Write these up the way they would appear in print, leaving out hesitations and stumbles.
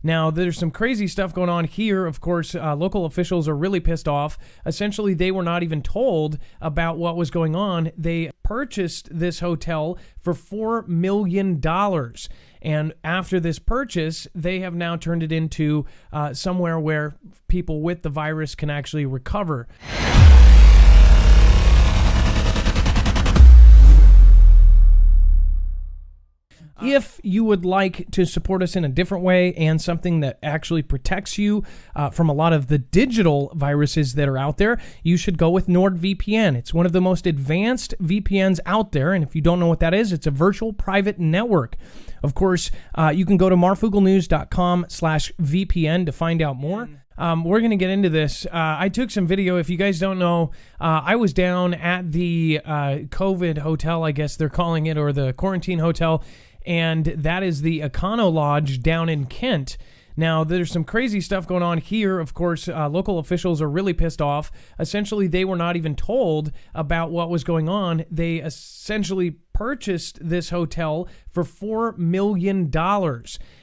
Now, there's some crazy stuff going on here. Of course, local officials are really pissed off. Essentially, they were not even told about what was going on. They purchased this hotel for $4 million. And after this purchase, they have now turned it into somewhere where people with the virus can actually recover. If you would like to support us in a different way and something that actually protects you from a lot of the digital viruses that are out there, you should go with NordVPN. It's one of the most advanced VPNs out there, and if you don't know what that is, it's a virtual private network. Of course, you can go to marfooglenews.com/VPN to find out more. We're going to get into this. I took some video. If you guys don't know, I was down at the COVID hotel, I guess they're calling it, or the quarantine hotel, and that is the Econo Lodge down in Kent. Now, there's some crazy stuff going on here. Of course, local officials are really pissed off. Essentially, they were not even told about what was going on. They essentially purchased this hotel for $4 million.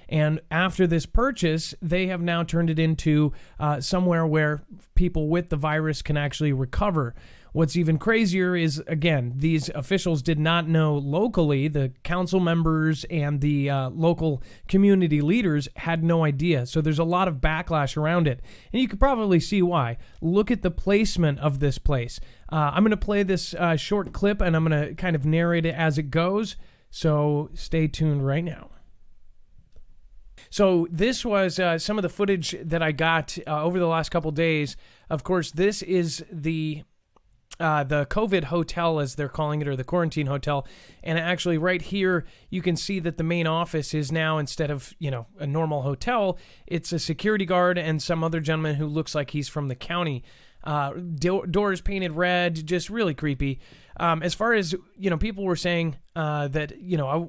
And after this purchase, they have now turned it into somewhere where people with the virus can actually recover. What's even crazier is, again, these officials did not know locally. The council members and the local community leaders had no idea. So there's a lot of backlash around it. And you could probably see why. Look at the placement of this place. I'm going to play this short clip, and I'm going to kind of narrate it as it goes. So stay tuned right now. So this was some of the footage that I got over the last couple days. Of course, this is the COVID hotel, as they're calling it, or the quarantine hotel. And actually right here, you can see that the main office is now, instead of, a normal hotel, it's a security guard and some other gentleman who looks like he's from the county. Doors painted red, just really creepy. As far as, people were saying that,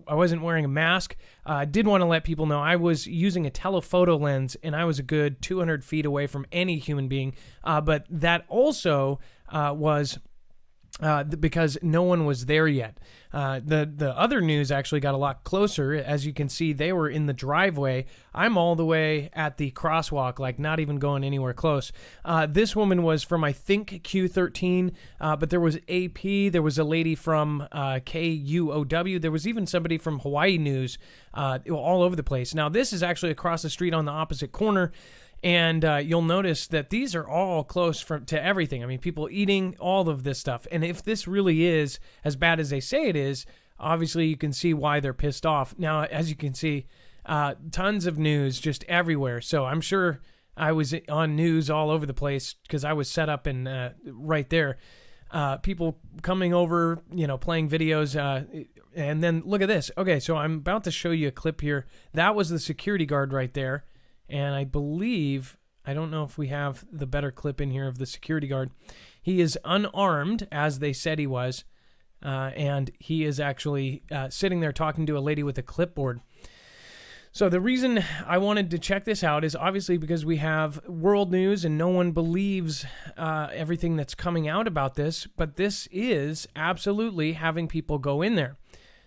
I wasn't wearing a mask. I did want to let people know I was using a telephoto lens, and I was a good 200 feet away from any human being. But that also was because no one was there yet. The other news actually got a lot closer. As you can see, they were in the driveway. I'm all the way at the crosswalk, like not even going anywhere close. This woman was from, I think, Q13, but there was AP. There was a lady from KUOW. There was even somebody from Hawaii News, all over the place. Now, this is actually across the street on the opposite corner. And you'll notice that these are all close to everything. I mean, people eating, all of this stuff. And if this really is as bad as they say it is, obviously you can see why they're pissed off. Now, as you can see, tons of news just everywhere. So I'm sure I was on news all over the place because I was set up in right there. People coming over, playing videos. And then look at this. Okay, so I'm about to show you a clip here. That was the security guard right there. And I believe, I don't know if we have the better clip in here of the security guard. He is unarmed, as they said he was, and he is actually sitting there talking to a lady with a clipboard. So the reason I wanted to check this out is obviously because we have world news and no one believes everything that's coming out about this, but this is absolutely having people go in there.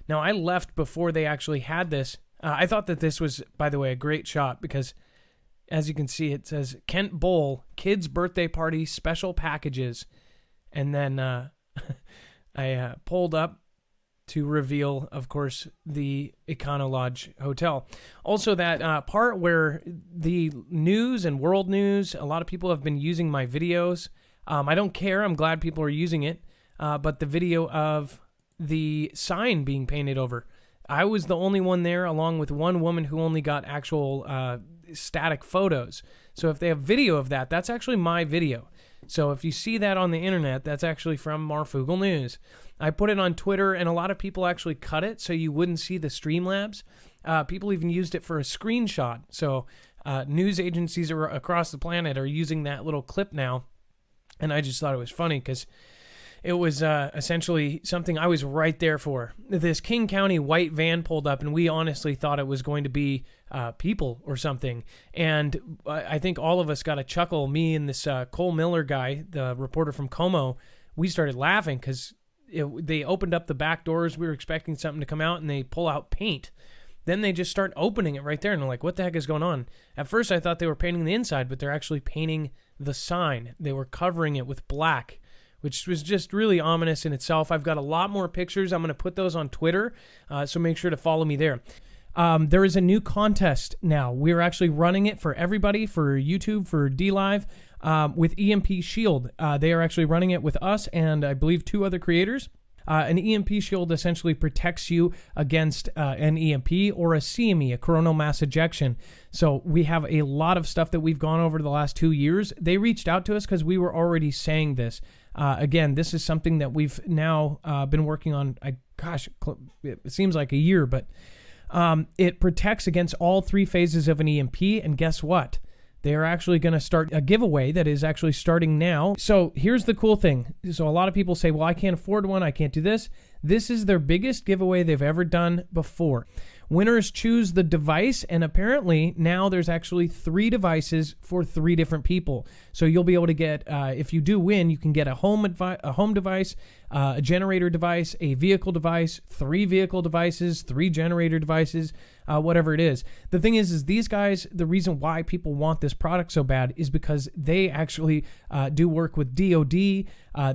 Now, I left before they actually had this. I thought that this was, by the way, a great shot because, as you can see, it says Kent Bowl, kids' birthday party, special packages. And then I pulled up to reveal, of course, the Econo Lodge Hotel. Also, that part where the news and world news, a lot of people have been using my videos. I don't care. I'm glad people are using it. But the video of the sign being painted over, I was the only one there, along with one woman who only got actual static photos. So if they have video of that, that's actually my video. So if you see that on the internet, that's actually from Marfoogle News. I put it on Twitter, and a lot of people actually cut it so you wouldn't see the Streamlabs. People even used it for a screenshot. So news agencies across the planet are using that little clip now. And I just thought it was funny because it was essentially something I was right there for. This King County white van pulled up, and we honestly thought it was going to be people or something. And I think all of us got a chuckle. Me and this Cole Miller guy, the reporter from Como, we started laughing because they opened up the back doors. We were expecting something to come out, and they pull out paint. Then they just start opening it right there, and they're like, what the heck is going on? At first, I thought they were painting the inside, but they're actually painting the sign. They were covering it with black, which was just really ominous in itself. I've got a lot more pictures. I'm going to put those on Twitter, so make sure to follow me there. There is a new contest now. We're actually running it for everybody, for YouTube, for DLive, with EMP Shield. They are actually running it with us and I believe 2 other creators. An EMP shield essentially protects you against an EMP or a CME, a coronal mass ejection. So we have a lot of stuff that we've gone over the last 2 years. They reached out to us because we were already saying this. Again, this is something that we've now been working on, it seems like a year, but it protects against all 3 phases of an EMP. And guess what? They are actually going to start a giveaway that is actually starting now. So here's the cool thing. So a lot of people say, well, I can't afford one. I can't do this. This is their biggest giveaway they've ever done before. Winners choose the device, and apparently now there's actually 3 devices for 3 different people. So you'll be able to get, if you do win, you can get a home device, a generator device, a vehicle device, 3 vehicle devices, 3 generator devices, whatever it is. The thing is these guys, the reason why people want this product so bad is because they actually do work with DOD,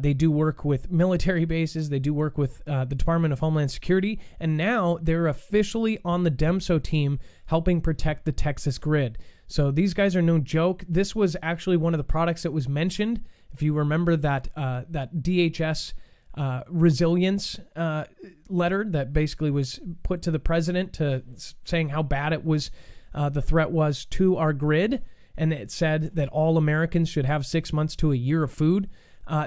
they do work with military bases, they do work with the Department of Homeland Security, and now they're officially on the DEMSO team helping protect the Texas grid. So these guys are no joke. This was actually one of the products that was mentioned. If you remember that DHS resilience letter that basically was put to the president saying how bad it was, the threat was to our grid, and it said that all Americans should have 6 months to a year of food.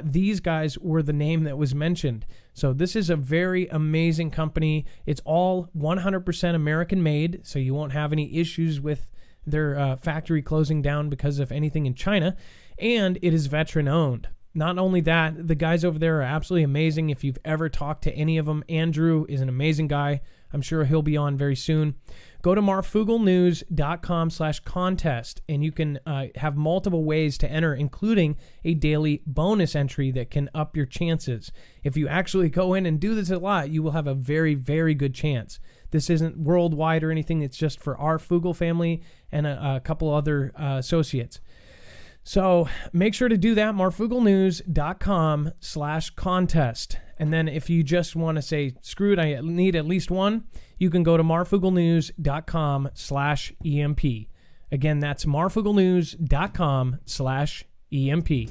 These guys were the name that was mentioned. So this is a very amazing company. It's all 100% American made, so you won't have any issues with their factory closing down because of anything in China, and it is veteran owned. Not only that, the guys over there are absolutely amazing. If you've ever talked to any of them, Andrew is an amazing guy. I'm sure he'll be on very soon. Go to marfooglenews.com/contest, and you can have multiple ways to enter, including a daily bonus entry that can up your chances. If you actually go in and do this a lot, you will have a very, very good chance. This isn't worldwide or anything. It's just for our Foogle family and a couple other associates. So make sure to do that, marfooglenews.com/contest. And then if you just want to say, screw it, I need at least one, you can go to marfooglenews.com/EMP. Again, that's marfooglenews.com/EMP.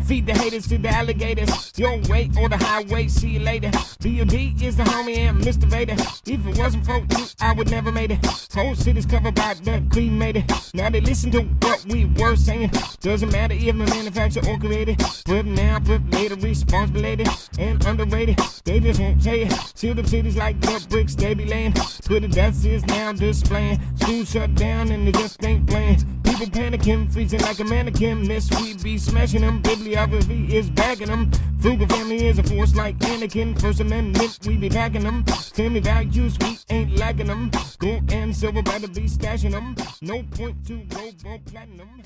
Feed the haters to the alligators. Your way or the highway, see you later. B.O.D. is the homie and Mr. Vader. If it wasn't for you, I would never made it. Whole city's covered by the cremated. Now they listen to what we were saying. Doesn't matter if the manufacturer or created. Put now, put later, responsibility and underrated. They just won't say it. See the cities like the bricks they be laying. Twitter deaths is now displaying. School shut down and they just ain't playing. People panicking, freezing like a mannequin. Miss, we be smashing them. Bibliography is bagging them. Foogle family is a force like Anakin. First Amendment, we be packing them. Family values, we ain't lacking them. Gold and silver, better be stashing them. No point to gold or platinum.